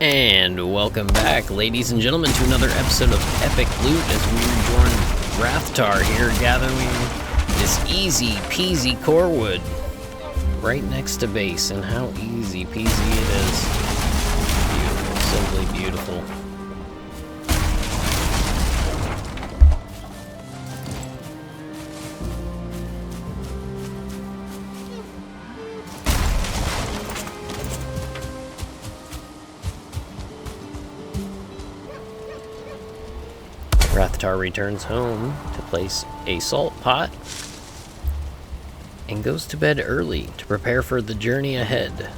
And welcome back, ladies and gentlemen, to another episode of EpicLoot as we rejoin Rathtar here, gathering this easy peasy core wood right next to base. And how easy peasy it is. Beautiful, simply beautiful. Rathtar returns home to place a salt pot and goes to bed early to prepare for the journey ahead,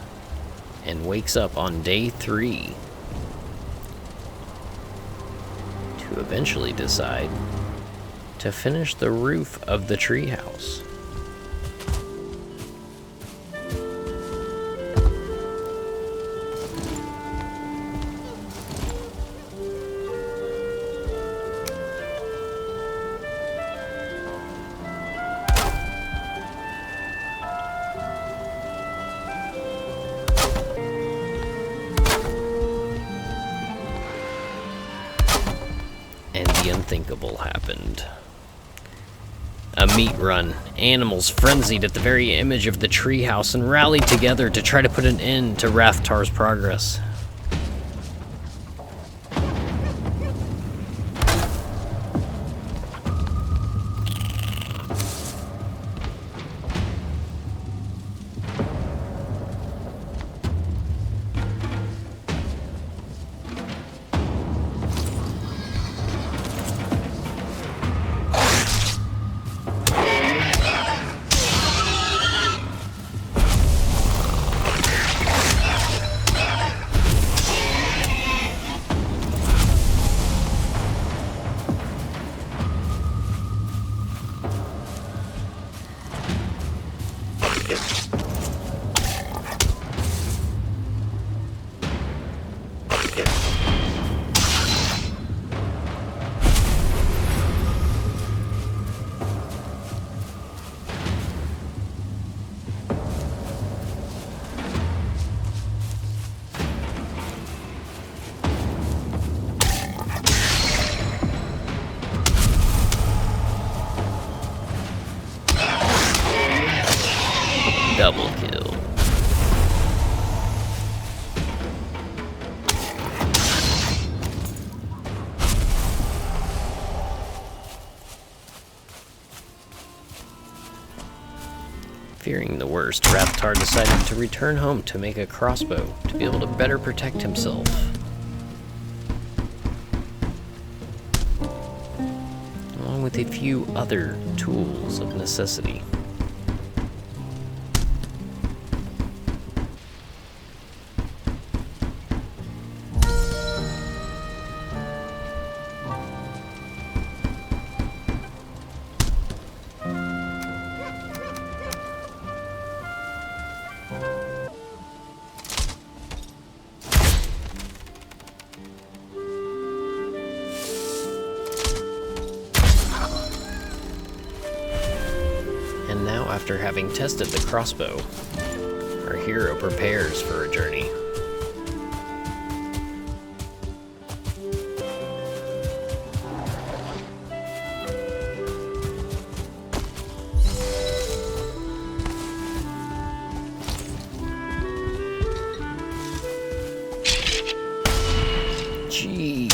and wakes up on day 3 to eventually decide to finish the roof of the treehouse. And the unthinkable happened. A meat run. Animals frenzied at the very image of the treehouse and rallied together to try to put an end to Rathtar's progress. Double kill. Fearing the worst, Rathtar decided to return home to make a crossbow to be able to better protect himself. Along with a few other tools of necessity. And now, after having tested the crossbow, our hero prepares for a journey. Jeez.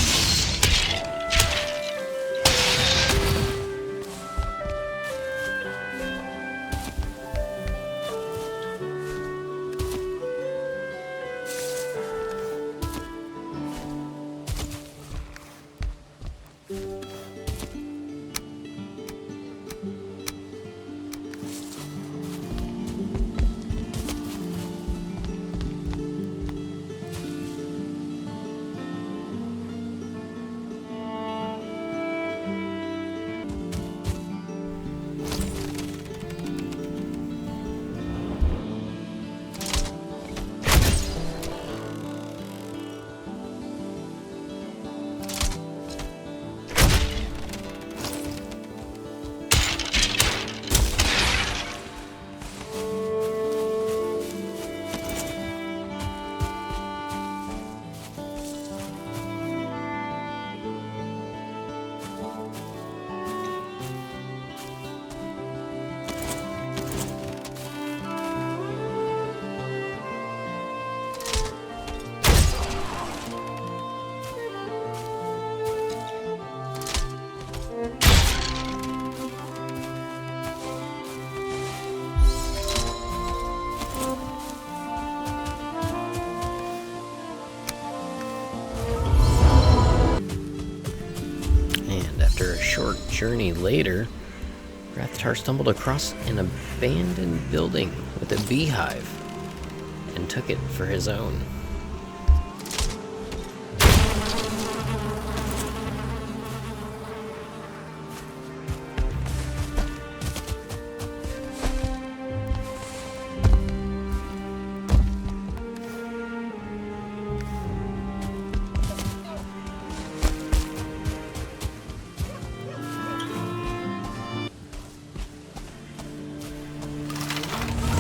journey later, Rathtar stumbled across an abandoned building with a beehive and took it for his own.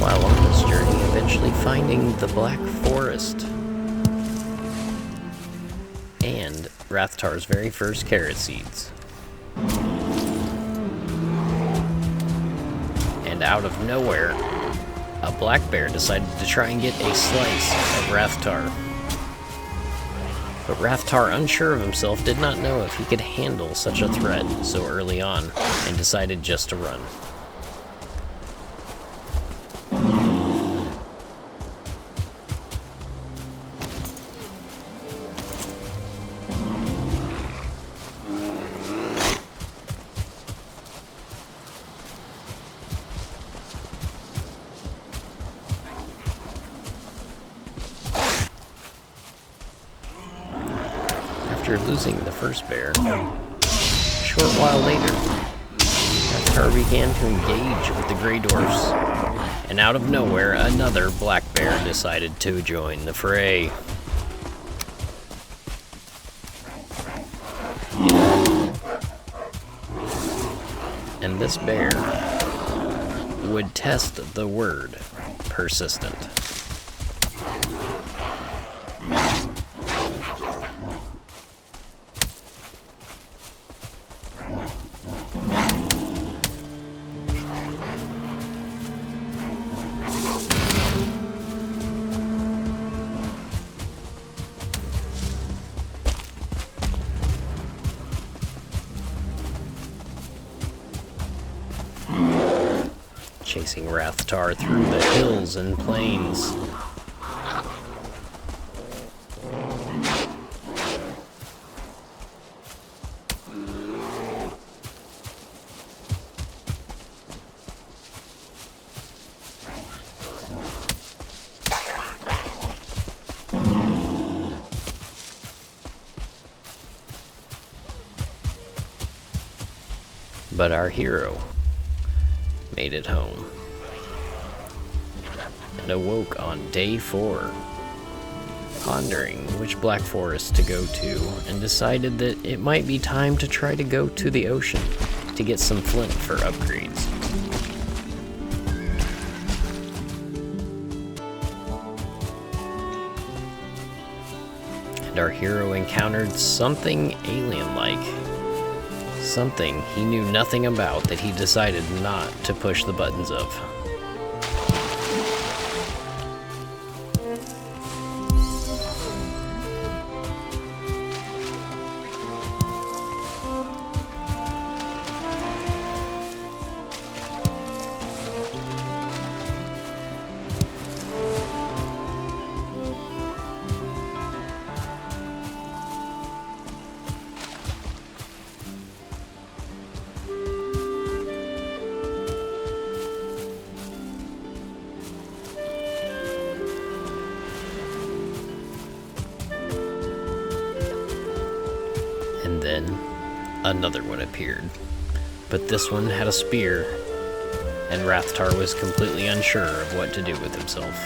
While on this journey, eventually finding the Black Forest and Rathtar's very first carrot seeds. And out of nowhere, a black bear decided to try and get a slice of Rathtar. But Rathtar, unsure of himself, did not know if he could handle such a threat so early on and decided just to run. After losing the first bear, a short while later, Rathtar began to engage with the Grey Dwarfs, and out of nowhere, another black bear decided to join the fray. And this bear would test the word persistent. Chasing Rathtar through the hills and plains. But our hero made it home and awoke on day 4, pondering which Black Forest to go to, and decided that it might be time to try to go to the ocean to get some flint for upgrades. And our hero encountered something alien-like. Something he knew nothing about that he decided not to push the buttons of. And then another one appeared, but this one had a spear, and Rathtar was completely unsure of what to do with himself.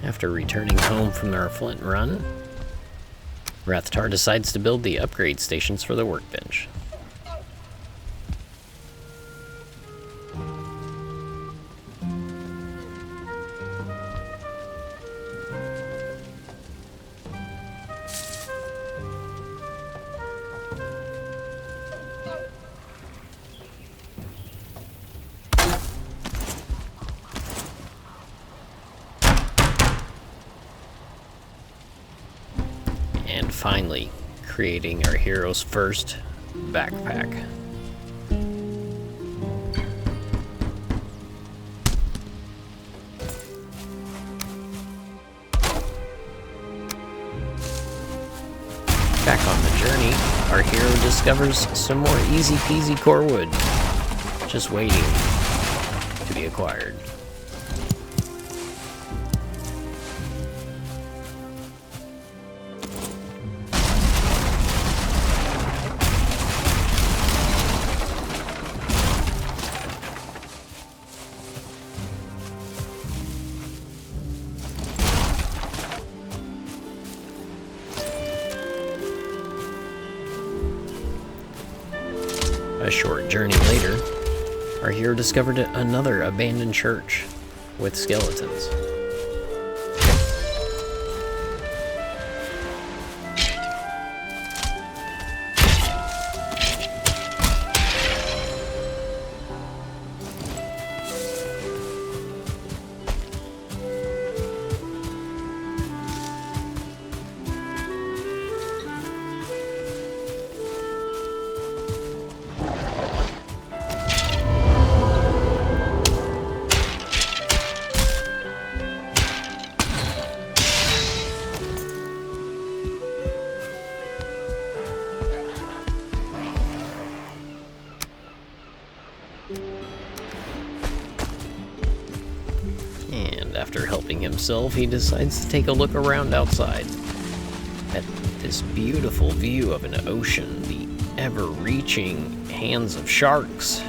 After returning home from their flint run, Rathtar decides to build the upgrade stations for the workbench. finally creating our hero's first backpack. Back on the journey, our hero discovers some more easy peasy core wood, just waiting to be acquired. A short journey later, our hero discovered another abandoned church with skeletons. After helping himself, he decides to take a look around outside at this beautiful view of an ocean, the ever-reaching hands of sharks.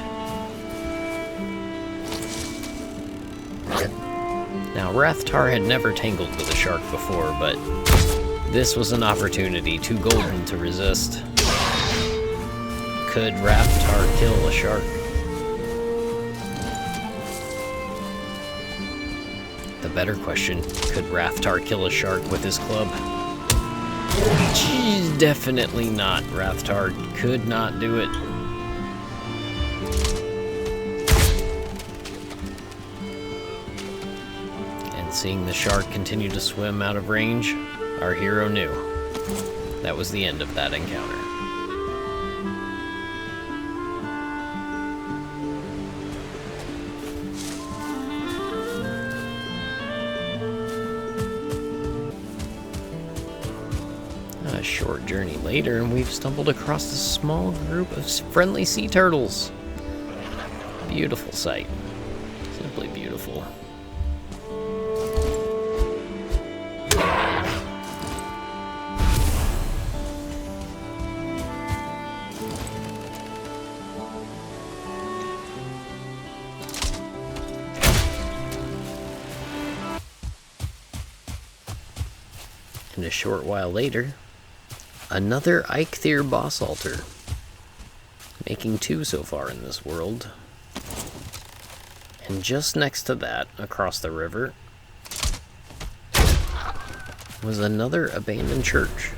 Now, Rathtar had never tangled with a shark before, but this was an opportunity too golden to resist. Could Rathtar kill a shark? The better question, could Rathtar kill a shark with his club? Definitely not. Rathtar could not do it. And seeing the shark continue to swim out of range, our hero knew that was the end of that encounter. A short journey later, and we've stumbled across a small group of friendly sea turtles. Beautiful sight. Simply beautiful. And a short while later, another Eikthyr boss altar, making 2 so far in this world. And just next to that, across the river, was another abandoned church.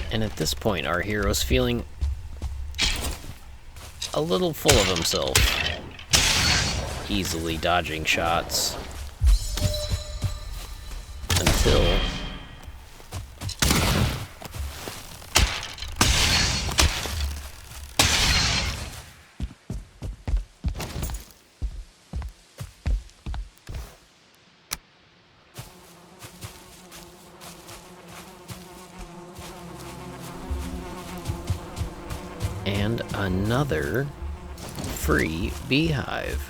And at this point, our hero's feeling a little full of himself, easily dodging shots until and another free beehive.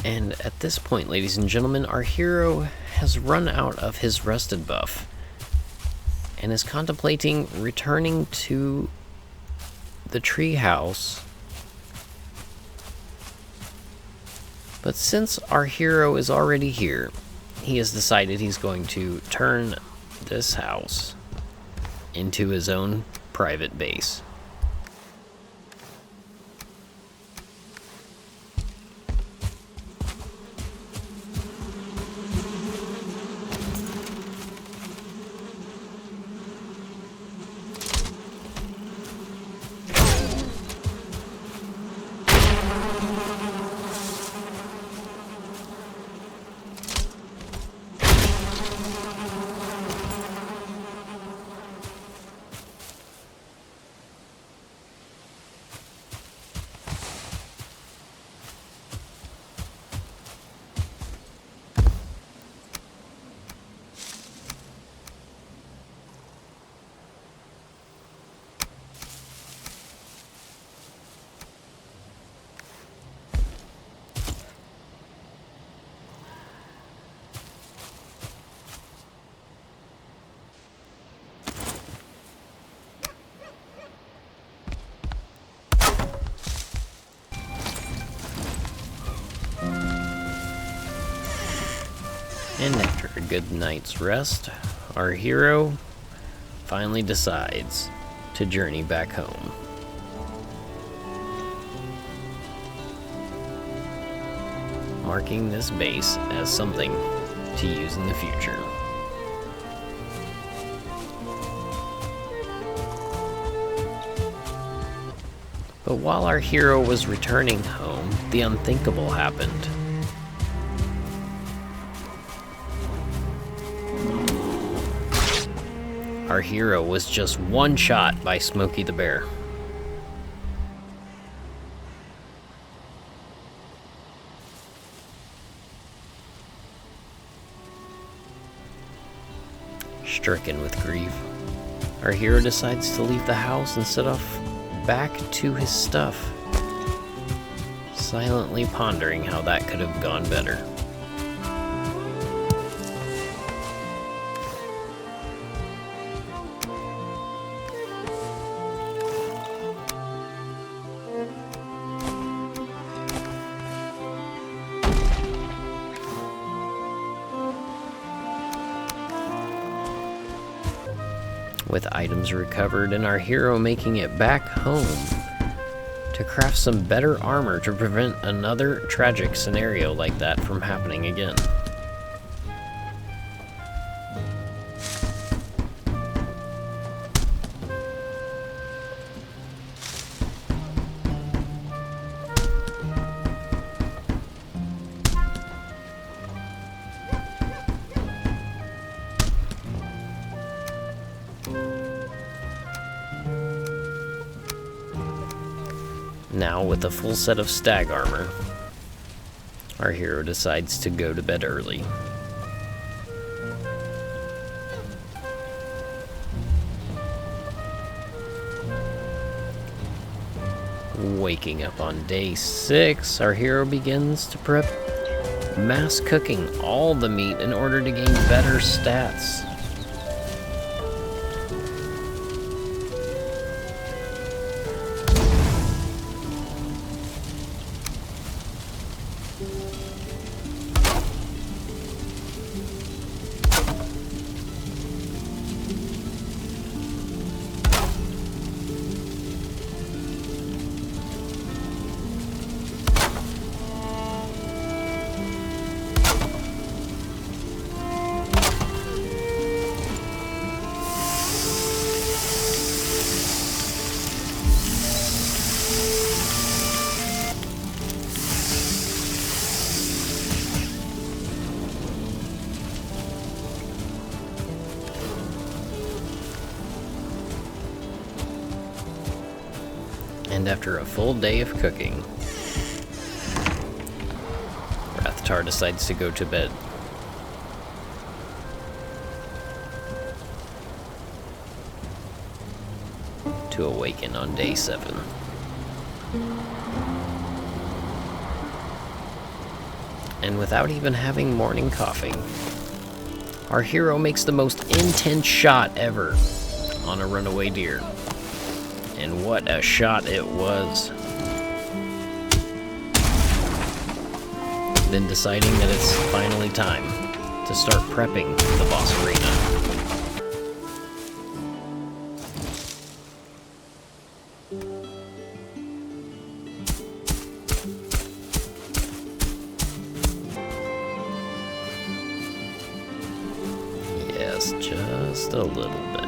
And at this point, ladies and gentlemen, our hero has run out of his rested buff and is contemplating returning to the treehouse But since our hero is already here, he has decided he's going to turn this house into his own private base. And after a good night's rest, our hero finally decides to journey back home. Marking this base as something to use in the future. But while our hero was returning home, the unthinkable happened. Our hero was just one shot by Smokey the Bear. Stricken with grief, our hero decides to leave the house and set off back to his stuff, silently pondering how that could have gone better. With items recovered and our hero making it back home to craft some better armor to prevent another tragic scenario like that from happening again. Now, with a full set of stag armor, our hero decides to go to bed early. Waking up on day 6, our hero begins to prep mass cooking all the meat in order to gain better stats. And after a full day of cooking, Rathtar decides to go to bed. To awaken on day 7. And without even having morning coffee, our hero makes the most intense shot ever on a runaway deer. And what a shot it was. then deciding that it's finally time to start prepping the boss arena. Yes, just a little bit.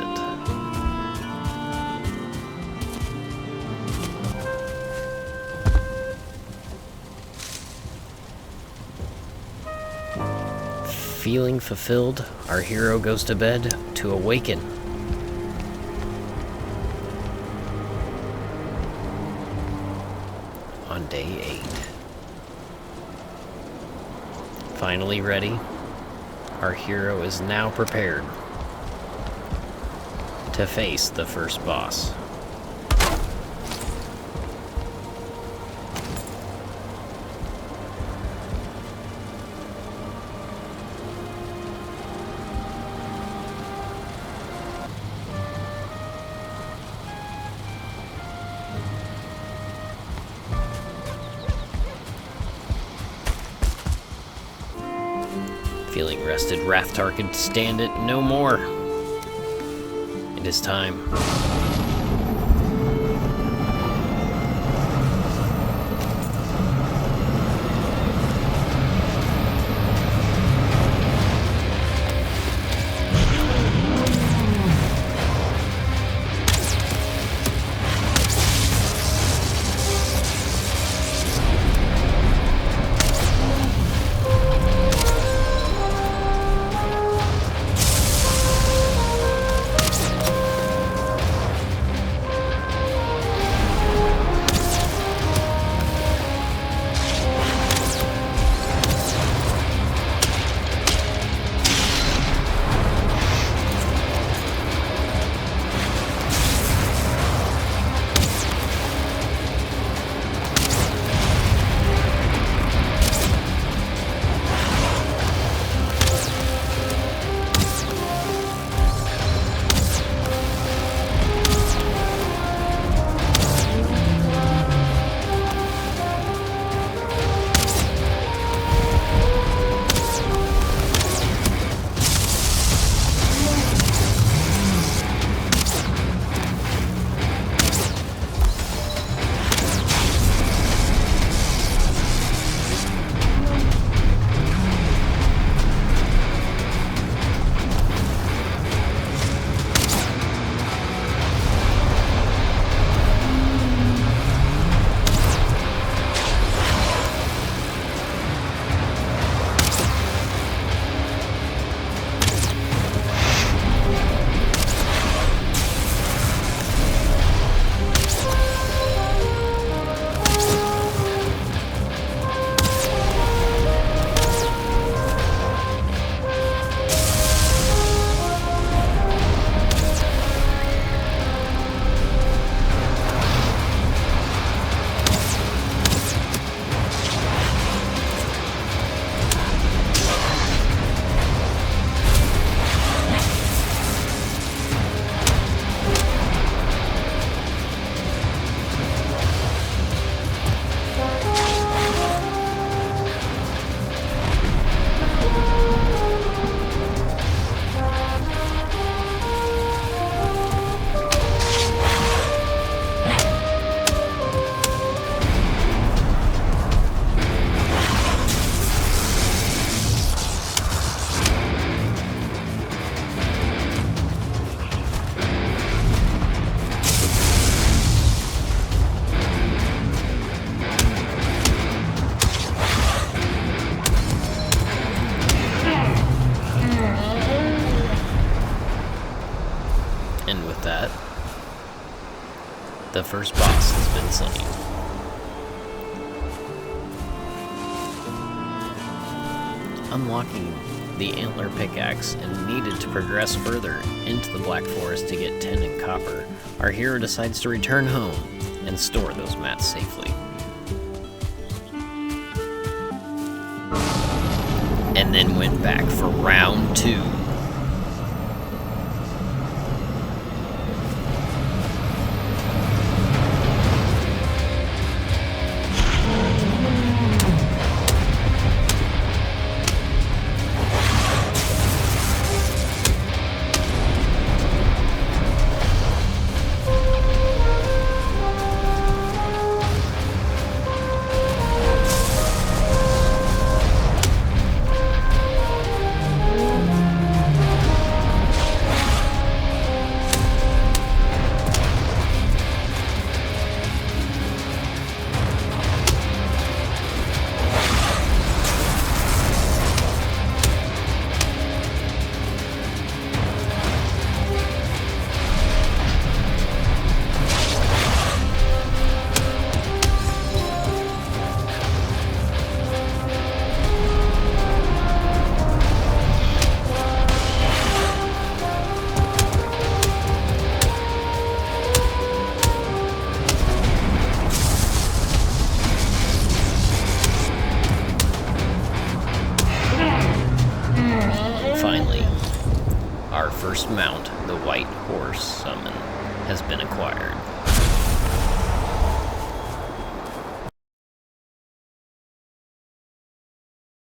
Feeling fulfilled, our hero goes to bed to awaken. On day 8. Finally ready, our hero is now prepared to face the first boss. Feeling rested, Raftar can stand it no more. It is time. The first boss has been slain. Unlocking the antler pickaxe and needed to progress further into the Black Forest to get tin and copper, our hero decides to return home and store those mats safely. And then went back for round 2. has been acquired.